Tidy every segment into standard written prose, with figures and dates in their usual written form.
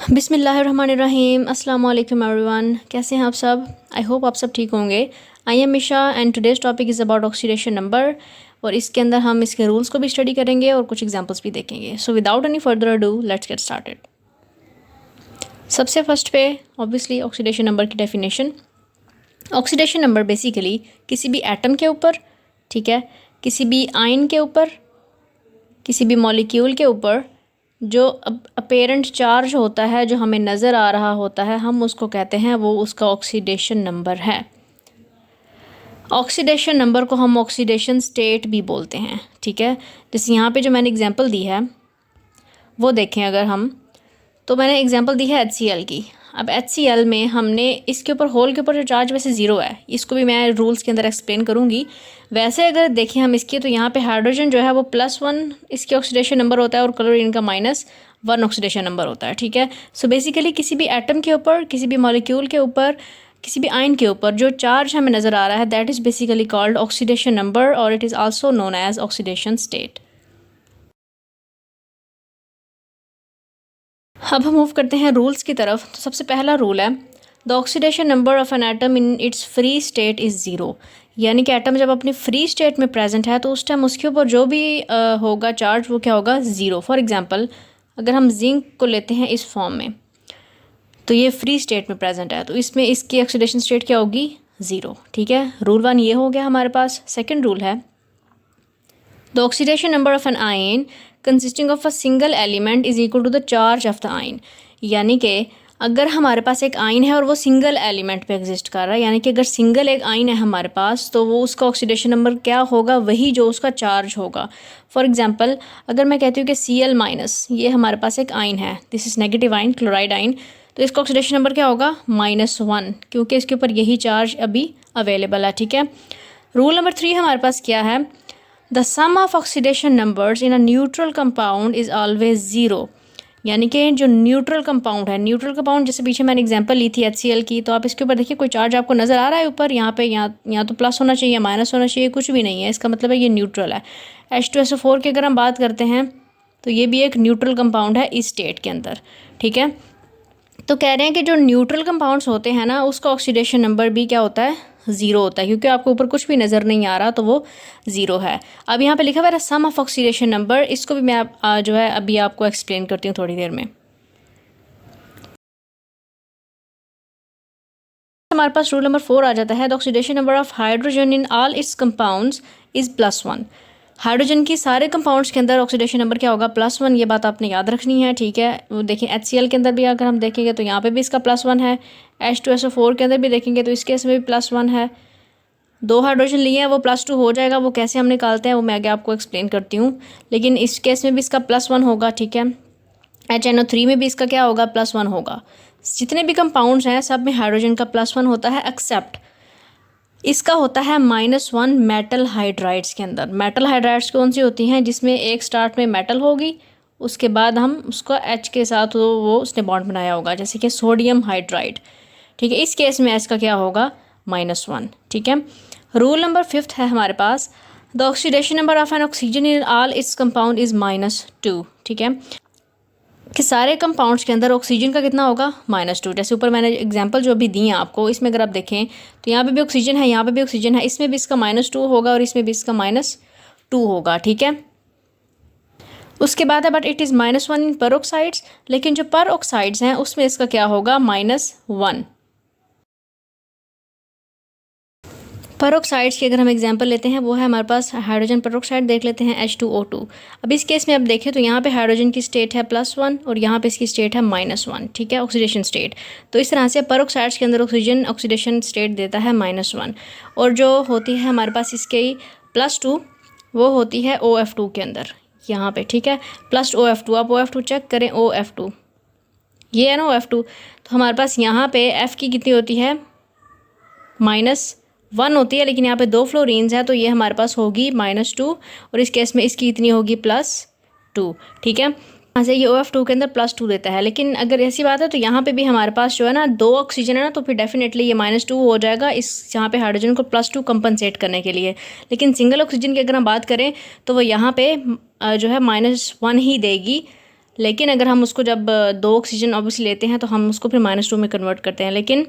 बिस्मिल्लाहिर्रहमानिर्रहीम अस्सलाम वालेकुम एवरीवन। कैसे हैं आप सब? आई होप आप सब ठीक होंगे। I am Misha and today's topic is about oxidation number, और इसके अंदर हम इसके रूल्स को भी स्टडी करेंगे और कुछ एग्जांपल्स भी देखेंगे। So without any further ado let's get started. सबसे फर्स्ट पे ऑब्वियसली ऑक्सीडेशन नंबर की डेफिनेशन। ऑक्सीडेशन नंबर बेसिकली किसी भी एटम के ऊपर, ठीक है, किसी भी आयन के ऊपर, किसी भी मॉलिक्यूल के ऊपर जो अपेरेंट चार्ज होता है, जो हमें नज़र आ रहा होता है, हम उसको कहते हैं वो उसका ऑक्सीडेशन नंबर है। ऑक्सीडेशन नंबर को हम ऑक्सीडेशन स्टेट भी बोलते हैं, ठीक है। जैसे यहाँ पे जो मैंने एग्जांपल दी है वो देखें अगर हम, तो मैंने एग्जांपल दी है HCl की। अब HCl में हमने इसके ऊपर होल के ऊपर जो चार्ज वैसे ज़ीरो है, इसको भी मैं रूल्स के अंदर एक्सप्लेन करूँगी। वैसे अगर देखें हम इसकी, तो यहाँ पे हाइड्रोजन जो है वो +1 इसकी ऑक्सीडेशन नंबर होता है और क्लोरीन का -1 ऑक्सीडेशन नंबर होता है, ठीक है। सो बेसिकली किसी भी एटम के ऊपर, किसी भी मॉलिक्यूल के ऊपर, किसी भी आयन के ऊपर जो चार्ज हमें नज़र आ रहा है, that is basically called oxidation number, और it is also known as oxidation state. अब हम मूव करते हैं रूल्स की तरफ। तो सबसे पहला रूल है, the oxidation number of an atom in its free state is zero. यानी कि एटम जब अपनी फ्री स्टेट में प्रेजेंट है तो उस टाइम उसके ऊपर जो भी होगा चार्ज, वो क्या होगा? ज़ीरो। फॉर एग्जांपल अगर हम जिंक को लेते हैं इस फॉर्म में, तो ये फ्री स्टेट में प्रेजेंट है, तो इसमें इसकी ऑक्सीडेशन स्टेट क्या होगी? ज़ीरो, ठीक है। रूल 1 ये हो गया हमारे पास। सेकेंड रूल है, the oxidation number of an ion consisting of a single element is equal to the charge of the ion. यानी कि अगर हमारे पास एक आयन है और वो सिंगल एलिमेंट पे एग्जिस्ट कर रहा है, यानी कि अगर सिंगल एक आयन है हमारे पास, तो वो उसका ऑक्सीडेशन नंबर क्या होगा? वही जो उसका चार्ज होगा। फॉर एग्जांपल अगर मैं कहती हूँ कि Cl-, ये हमारे पास एक आयन है, this is negative ion, chloride ion, तो इसका ऑक्सीडेशन नंबर क्या होगा? -1, क्योंकि इसके ऊपर यही चार्ज अभी अवेलेबल है, ठीक है। रूल नंबर 3 हमारे पास क्या है? The sum of oxidation numbers in a neutral compound is always zero. यानी कि जो न्यूट्रल कंपाउंड है, न्यूट्रल कंपाउंड जैसे पीछे मैंने एग्जांपल ली थी HCl की, तो आप इसके ऊपर देखिए कोई चार्ज आपको नज़र आ रहा है ऊपर, यहाँ पे यहाँ तो प्लस होना चाहिए, माइनस होना चाहिए, कुछ भी नहीं है, इसका मतलब है ये न्यूट्रल है। H2SO4 की अगर हम बात करते हैं तो ये भी एक न्यूट्रल कंपाउंड है इस स्टेट के अंदर, ठीक है। तो कह रहे हैं कि जो न्यूट्रल कंपाउंड्स होते हैं ना, उसका ऑक्सीडेशन नंबर भी क्या होता है? ज़ीरो होता है, क्योंकि आपको ऊपर कुछ भी नज़र नहीं आ रहा तो वो ज़ीरो है। अब यहाँ पे लिखा हुआ है सम ऑफ ऑक्सीडेशन नंबर, इसको भी मैं जो है अभी आपको एक्सप्लेन करती हूँ थोड़ी देर में। हमारे पास रूल नंबर 4 आ जाता है, the oxidation number of hydrogen in all it's compounds is +1। Hydrogen की सारे कंपाउंड्स के अंदर ऑक्सीडेशन नंबर क्या होगा? +1। ये बात आपने याद रखनी है, ठीक है। वो देखिए HCl के अंदर भी अगर हम देखेंगे तो यहाँ पे भी इसका +1 है। H2SO4 के अंदर भी देखेंगे तो इसके इसमें भी +1 है। 2 हाइड्रोजन लिए हैं, वो +2 हो जाएगा। वो कैसे हम निकालते हैं वो मैं आगे आपको एक्सप्लेन करती हूँ, लेकिन इस केस में भी इसका +1 होगा, ठीक है। HNO3 में भी इसका क्या होगा? +1 होगा। जितने भी कंपाउंड्स हैं सब में हाइड्रोजन का +1 होता है, एक्सेप्ट इसका होता है -1 मेटल हाइड्राइड्स के अंदर। मेटल हाइड्राइड्स कौन सी होती हैं? जिसमें एक स्टार्ट में मेटल होगी, उसके बाद हम उसको H के साथ वो उसने बॉन्ड बनाया होगा, जैसे कि सोडियम हाइड्राइड, ठीक है। इस केस में H का क्या होगा? -1, ठीक है। रूल नंबर 5 है हमारे पास, the oxidation number of an oxygen in all its compound is -2, ठीक है। कि सारे कंपाउंड्स के अंदर ऑक्सीजन का कितना होगा? -2। जैसे ऊपर मैंने एग्जांपल जो अभी दी हैं आपको, इसमें अगर आप देखें तो यहाँ पे भी ऑक्सीजन है, यहाँ पे भी ऑक्सीजन है, इसमें भी इसका -2 होगा और इसमें भी इसका -2 होगा, ठीक है। उसके बाद है बट इट इज़ -1 इन पर ऑक्साइड्स, लेकिन जो पर ऑक्साइड्स हैं उसमें इसका क्या होगा? -1। पेरोक्साइड्स की अगर हम एग्जांपल लेते हैं, वो है हमारे पास हाइड्रोजन पेरोक्साइड, देख लेते हैं H2O2। अब इस केस में अब देखें तो यहाँ पे हाइड्रोजन की स्टेट है +1 और यहाँ पे इसकी स्टेट है -1, ठीक है, ऑक्सीडेशन स्टेट। तो इस तरह से पेरोक्साइड्स के अंदर ऑक्सीजन ऑक्सीडेशन स्टेट देता है -1, और जो होती है हमारे पास इसके +2 वो होती है OF2 के अंदर, यहाँ पर, ठीक है, +OF2। आप OF2 चेक करें, OF2 ये है ना OF2। तो हमारे पास यहाँ पे F की कितनी होती है? -1 होती है, लेकिन यहाँ पे 2 फ्लोरीन्स हैं तो ये हमारे पास होगी -2, और इस केस में इसकी इतनी होगी +2, ठीक है। यहाँ से ये OF2 के अंदर +2 देता है, लेकिन अगर ऐसी बात है तो यहाँ पे भी हमारे पास जो है ना 2 ऑक्सीजन है ना, तो फिर डेफिनेटली ये -2 हो जाएगा इस यहाँ पे हाइड्रोजन को +2 कंपनसेट करने के लिए। लेकिन सिंगल ऑक्सीजन की अगर हम बात करें तो वो यहाँ पे जो है -1 ही देगी, लेकिन अगर हम उसको जब 2 ऑक्सीजन ऑब्वियसली लेते हैं तो हम उसको फिर -2 में कन्वर्ट करते हैं। लेकिन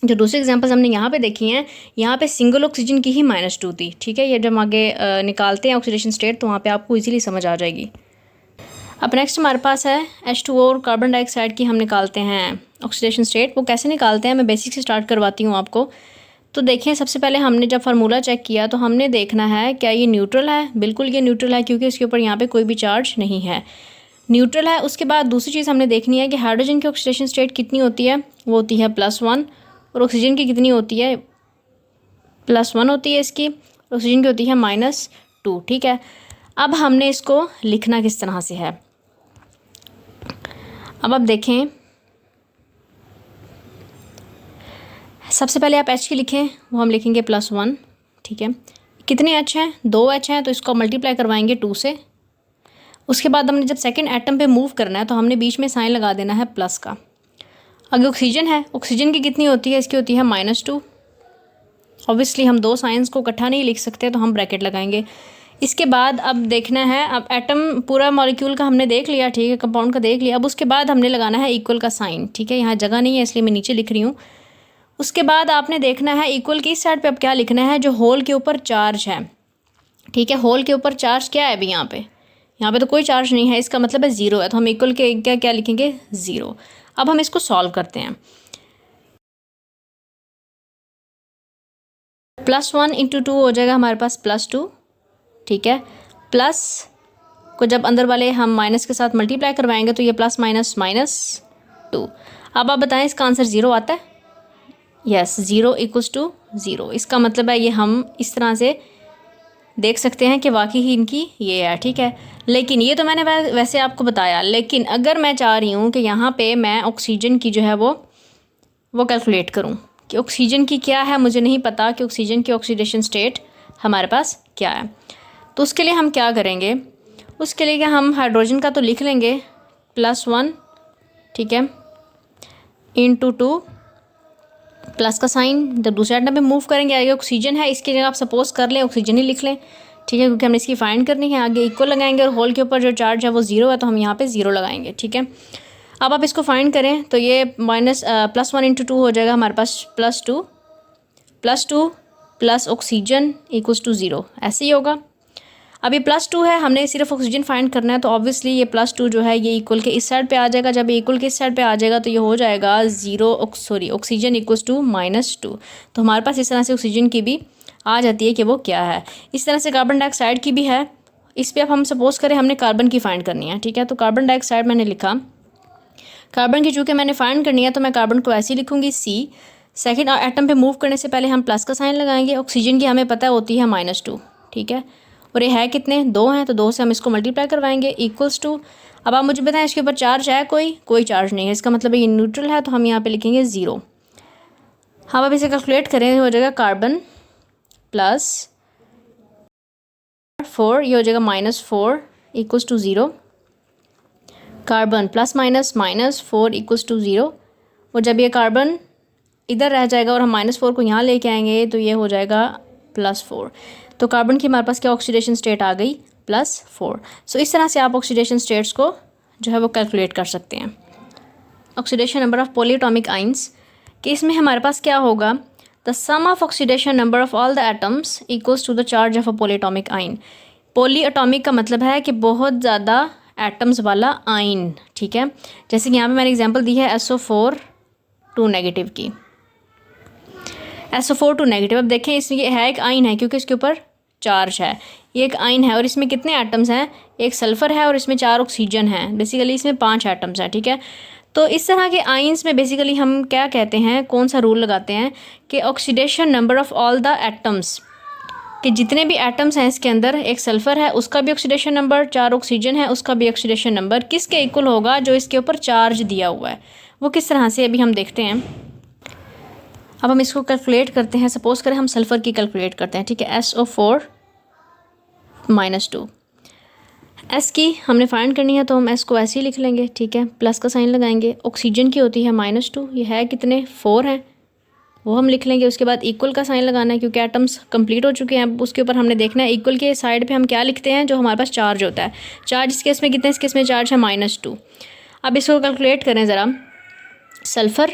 जो दूसरी एग्जांपल्स हमने यहाँ पे देखी हैं, यहाँ पे सिंगल ऑक्सीजन की ही -2 थी, ठीक है। ये जब हम आगे निकालते हैं ऑक्सीडेशन स्टेट तो वहाँ पे आपको इजीली समझ आ जाएगी। अब नेक्स्ट हमारे पास है H2O और कार्बन डाइऑक्साइड की हम निकालते हैं ऑक्सीडेशन स्टेट। वो कैसे निकालते हैं मैं बेसिक से स्टार्ट करवाती हूँ आपको। तो देखें, सबसे पहले हमने जब फार्मूला चेक किया तो हमने देखना है क्या ये न्यूट्रल है। बिल्कुल ये न्यूट्रल है क्योंकि इसके ऊपर यहाँ पे कोई भी चार्ज नहीं है, न्यूट्रल है। उसके बाद दूसरी चीज़ हमने देखनी है कि हाइड्रोजन की ऑक्सीडेशन स्टेट कितनी होती है, वो होती है +1, और ऑक्सीजन की कितनी होती है, +1 होती है इसकी, ऑक्सीजन की होती है -2, ठीक है। अब हमने इसको लिखना किस तरह से है, अब आप देखें, सबसे पहले आप H की लिखें, वो हम लिखेंगे +1, ठीक है। कितने H हैं, 2 H हैं, तो इसको मल्टीप्लाई करवाएंगे 2 से। उसके बाद हमने जब सेकंड एटम पे मूव करना है तो हमने बीच में साइन लगा देना है प्लस का। अगर ऑक्सीजन है, ऑक्सीजन की कितनी होती है, इसकी होती है -2। ऑब्वियसली हम 2 साइंस को इकट्ठा नहीं लिख सकते तो हम ब्रैकेट लगाएंगे। इसके बाद अब देखना है, अब एटम पूरा मॉलिक्यूल का हमने देख लिया, ठीक है, कंपाउंड का देख लिया। अब उसके बाद हमने लगाना है इक्वल का साइन, ठीक है। यहाँ जगह नहीं है इसलिए मैं नीचे लिख रही हूँ। उसके बाद आपने देखना है इक्वल की इस साइड पे अब क्या लिखना है, जो होल के ऊपर चार्ज है, ठीक है। होल के ऊपर चार्ज क्या है अभी यहाँ पे तो कोई चार्ज नहीं है, इसका मतलब है 0 है, तो हम इक्वल के क्या क्या लिखेंगे, 0। अब हम इसको सॉल्व करते हैं। +1 × 2 हो जाएगा हमारे पास +2, ठीक है। प्लस को जब अंदर वाले हम माइनस के साथ मल्टीप्लाई करवाएंगे तो ये +-2। अब आप बताएं इसका आंसर 0 आता है, यस, 0 = 0। इसका मतलब है ये हम इस तरह से देख सकते हैं कि वाकई ही इनकी ये है, ठीक है। लेकिन ये तो मैंने वैसे आपको बताया, लेकिन अगर मैं चाह रही हूँ कि यहाँ पे मैं ऑक्सीजन की जो है वो कैलकुलेट करूँ कि ऑक्सीजन की क्या है, मुझे नहीं पता कि ऑक्सीजन की ऑक्सीडेशन स्टेट हमारे पास क्या है, तो उसके लिए हम क्या करेंगे, उसके लिए क्या हम हाइड्रोजन का तो लिख लेंगे +1, ठीक है, × 2 प्लस का साइन। जब दूसरे एटम पे मूव करेंगे आगे ऑक्सीजन है, इसकी जगह आप सपोज कर लें ऑक्सीजन ही लिख लें, ठीक है, क्योंकि हमने इसकी फाइंड करनी है। आगे इक्वल लगाएंगे और होल के ऊपर जो चार्ज है वो 0 है, तो हम यहाँ पे 0 लगाएंगे, ठीक है। अब आप इसको फाइंड करें तो ये +1 × 2 हो जाएगा हमारे पास +2 प्लस ऑक्सीजन = 0, ऐसे ही होगा। अब ये +2 है, हमने सिर्फ ऑक्सीजन फाइंड करना है, तो ऑब्वियसली ये +2 जो है ये इक्वल के इस साइड पे आ जाएगा। जब ये इक्वल के इस साइड पे आ जाएगा तो ये हो जाएगा ऑक्सीजन = -2। तो हमारे पास इस तरह से ऑक्सीजन की भी आ जाती है कि वो क्या है। इस तरह से कार्बन डाइऑक्साइड की भी है। इस पर अब हम सपोज करें हमने कार्बन की फाइंड करनी है, ठीक है। तो कार्बन डाइऑक्साइड मैंने लिखा, कार्बन की चूँकि मैंने फाइंड करनी है तो मैं कार्बन को ऐसे ही लिखूँगी C। सेकेंड एटम पे मूव करने से पहले हम प्लस का साइन लगाएंगे। ऑक्सीजन की हमें पता होती है -2, ठीक है, और ये है कितने, 2 हैं, तो 2 से हम इसको मल्टीप्लाई करवाएंगे =। अब आप मुझे बताएं इसके ऊपर चार्ज है, कोई चार्ज नहीं है, इसका मतलब ये न्यूट्रल है, तो हम यहाँ पे लिखेंगे 0। हम अब इसे कैलकुलेट करें, हो जाएगा कार्बन +4, ये हो जाएगा -4 = 0। कार्बन +-4 = 0, और जब ये कार्बन इधर रह जाएगा और हम -4 को यहाँ लेके आएंगे तो ये हो जाएगा +4। तो कार्बन की हमारे पास क्या ऑक्सीडेशन स्टेट आ गई, +4। सो इस तरह से आप ऑक्सीडेशन स्टेट्स को जो है वो कैलकुलेट कर सकते हैं। Oxidation number of polyatomic ions कि इसमें हमारे पास क्या होगा, the sum of oxidation number of all the atoms = the charge of a polyatomic ion. Polyatomic का मतलब है कि बहुत ज़्यादा एटम्स वाला आइन, ठीक है। जैसे कि यहाँ पे मैंने एग्जांपल दी है SO4 2 नेगेटिव की, SO4 2 नेगेटिव। अब देखें इसमें ये है एक आइन है क्योंकि इसके ऊपर चार्ज है, ये एक आइन है और इसमें कितने एटम्स हैं, एक सल्फ़र है और इसमें 4 ऑक्सीजन हैं, बेसिकली इसमें 5 एटम्स हैं, ठीक है। तो इस तरह के आइंस में बेसिकली हम क्या कहते हैं, कौन सा रूल लगाते हैं कि oxidation number of all the atoms, कि जितने भी एटम्स हैं इसके अंदर, एक सल्फ़र है उसका भी ऑक्सीडेशन नंबर, 4 ऑक्सीजन है उसका भी ऑक्सीडेशन नंबर किसके इक्वल होगा, जो इसके ऊपर चार्ज दिया हुआ है। वो किस तरह से अभी हम देखते हैं। अब हम इसको कैलकुलेट करते हैं। सपोज़ करें हम सल्फ़र की कैलकुलेट करते हैं, ठीक है, SO4 -2। S की हमने फाइंड करनी है तो हम S को ऐसे ही लिख लेंगे, ठीक है, प्लस का साइन लगाएंगे। ऑक्सीजन की होती है -2, ये है कितने, 4 हैं, वो हम लिख लेंगे। उसके बाद इक्वल का साइन लगाना है क्योंकि एटम्स कंप्लीट हो चुके हैं। अब उसके ऊपर हमने देखना है इक्वल के साइड पे हम क्या लिखते हैं, जो हमारे पास चार्ज होता है। चार्ज इस केस में कितने, इस केस में चार्ज है -2। अब इसको कैलकुलेट करें ज़रा। सल्फ़र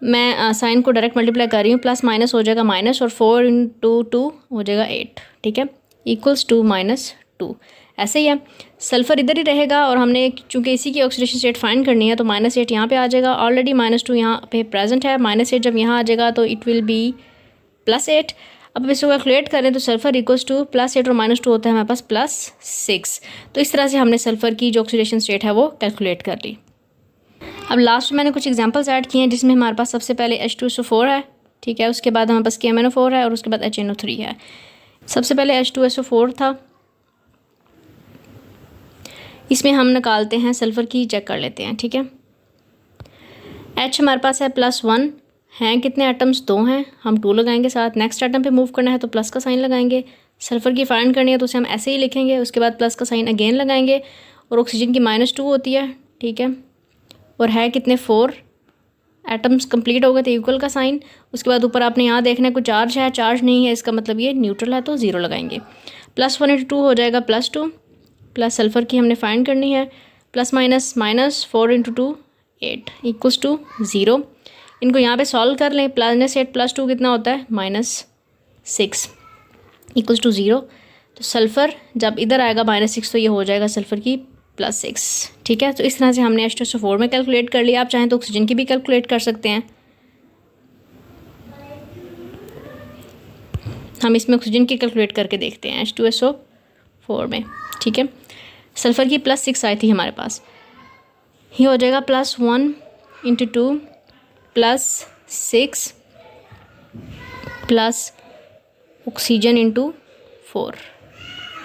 मैं साइन को डायरेक्ट मल्टीप्लाई कर रही हूँ, प्लस माइनस हो जाएगा माइनस, और 4 × 2 हो जाएगा 8, ठीक है, इक्वल्स टू -2। ऐसे ही है, सल्फ़र इधर ही रहेगा और हमने चूंकि इसी की ऑक्सीडेशन स्टेट फाइंड करनी है तो -8 यहाँ पे आ जाएगा। ऑलरेडी -2 यहाँ पे प्रेजेंट है, -8 जब यहाँ आ जाएगा तो इट विल बी +8। अब इसको कैलकुलेट करें तो सल्फ़र इक्वल्स टू +8 और -2 होता है हमारे पास +6। तो इस तरह से हमने सल्फ़र की जो ऑक्सीडेशन स्टेट है वो कैलकुलेट कर ली। अब लास्ट में मैंने कुछ एग्जांपल्स ऐड किए हैं जिसमें हमारे पास सबसे पहले H2SO4 है, ठीक है, उसके बाद हमारे पास KMnO4 है और उसके बाद HNO3 है। सबसे पहले H2SO4 था, इसमें हम निकालते हैं सल्फ़र की, चेक कर लेते हैं, ठीक है। H हमारे पास है +1, हैं कितने एटम्स, 2 हैं, हम 2 लगाएंगे साथ। नेक्स्ट एटम पे मूव करना है तो प्लस का साइन लगाएंगे। सल्फ़र की फाइंड करनी है तो उसे हम ऐसे ही लिखेंगे, उसके बाद प्लस का साइन अगेन लगाएंगे। और ऑक्सीजन की -2 होती है, ठीक है, और है कितने, 4 एटम्स कंप्लीट हो गए थे, इक्वल का साइन। उसके बाद ऊपर आपने यहाँ देखना है कोई चार्ज है, चार्ज नहीं है, इसका मतलब ये न्यूट्रल है तो 0 लगाएंगे। +1 × 2 हो जाएगा +2, प्लस सल्फ़र की हमने फाइंड करनी है, प्लस माइनस -4 × 2 8 इक्वल्स टू 0। इनको यहाँ पे सॉल्व कर लें, +8 + 2 कितना होता है, -6 इक्वल्स टू 0। तो सल्फ़र जब इधर आएगा -6 तो ये हो जाएगा सल्फ़र की +6, ठीक है। तो इस तरह से हमने H2SO4 में कैलकुलेट कर लिया। आप चाहें तो ऑक्सीजन की भी कैलकुलेट कर सकते हैं। हम इसमें ऑक्सीजन की कैलकुलेट करके देखते हैं H2SO4 में, ठीक है। सल्फ़र की +6 आई थी हमारे पास, ये हो जाएगा +1 × 2 +6 प्लस ऑक्सीजन × 4,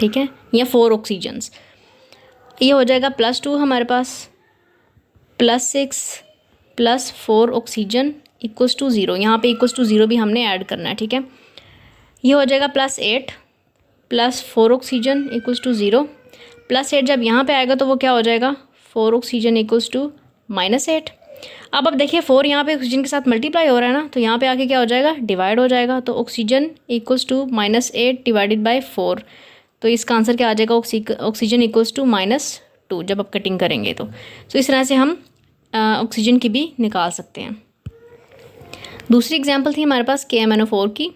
ठीक है, या 4 ऑक्सीजन्स। ये हो जाएगा +2 हमारे पास, +6 + 4 ऑक्सीजन इक्वल्स टू 0। यहाँ पे इक्वल्स टू 0 भी हमने ऐड करना है, ठीक है। ये हो जाएगा +8 + 4 ऑक्सीजन इक्वल्स टू 0। +8 जब यहाँ पे आएगा तो वो क्या हो जाएगा, 4 ऑक्सीजन इक्वल्स टू -8। अब देखिए 4 यहाँ पे ऑक्सीजन के साथ मल्टीप्लाई हो रहा है ना, तो यहाँ पे आके क्या हो जाएगा, डिवाइड हो जाएगा। तो oxygen equals to -8 divided by 4, तो इसका आंसर क्या आ जाएगा, ऑक्सीजन इक्वल्स टू -2 जब आप कटिंग करेंगे तो इस तरह से हम ऑक्सीजन की भी निकाल सकते हैं। दूसरी एग्जांपल थी हमारे पास KMnO4 की,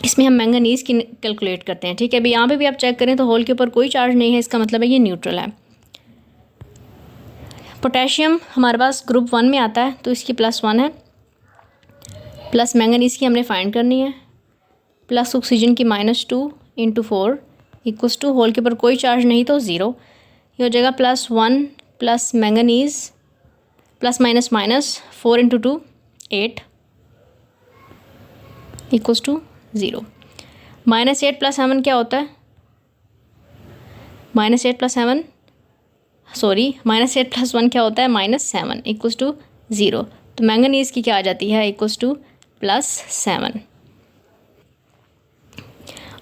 इसमें हम मैंगनीज़ की कैलकुलेट करते हैं, ठीक है। अभी यहाँ पे भी आप चेक करें तो होल के ऊपर कोई चार्ज नहीं है, इसका मतलब है ये न्यूट्रल है। पोटेशियम हमारे पास ग्रुप 1 में आता है तो इसकी +1 है, प्लस मैंगनीज़ की हमने फाइंड करनी है, प्लस ऑक्सीजन की -2 × 4 इक्वल्स टू होल के ऊपर कोई चार्ज नहीं तो 0। ये हो जाएगा +1 plus manganese plus minus -4 × 2 8 equals to 0। -8 + 7 क्या होता है, -8 + 7 सॉरी -8 + 1 क्या होता है, -7 इक्वल्स टू 0। तो मैंगनीज़ की क्या आ जाती है, इक्वल्स टू +7।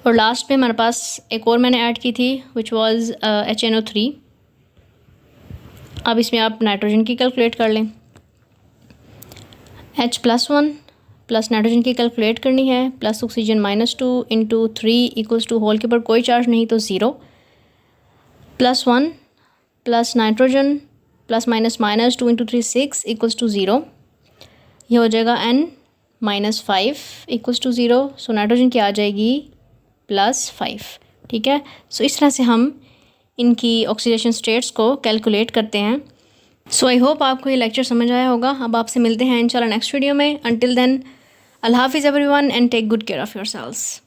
और लास्ट में हमारे पास एक और मैंने ऐड की थी विच वाज HNO3। अब इसमें आप नाइट्रोजन की कैलकुलेट कर लें। H +1 प्लस नाइट्रोजन की कैलकुलेट करनी है, plus oxygen -2 × 3 equals to whole के ऊपर कोई चार्ज नहीं तो 0, +1 plus nitrogen plus -2 × 3 6 equals to 0। ये हो जाएगा N -5 equals to 0। So nitrogen की आ जाएगी +5, ठीक है। सो इस तरह से हम इनकी ऑक्सीडेशन स्टेट्स को कैलकुलेट करते हैं। सो आई होप आपको ये लेक्चर समझ आया होगा। अब आपसे मिलते हैं इंशाल्लाह नेक्स्ट वीडियो में। अंटिल देन, अल्लाह हाफिज़ everyone and take good care of yourselves.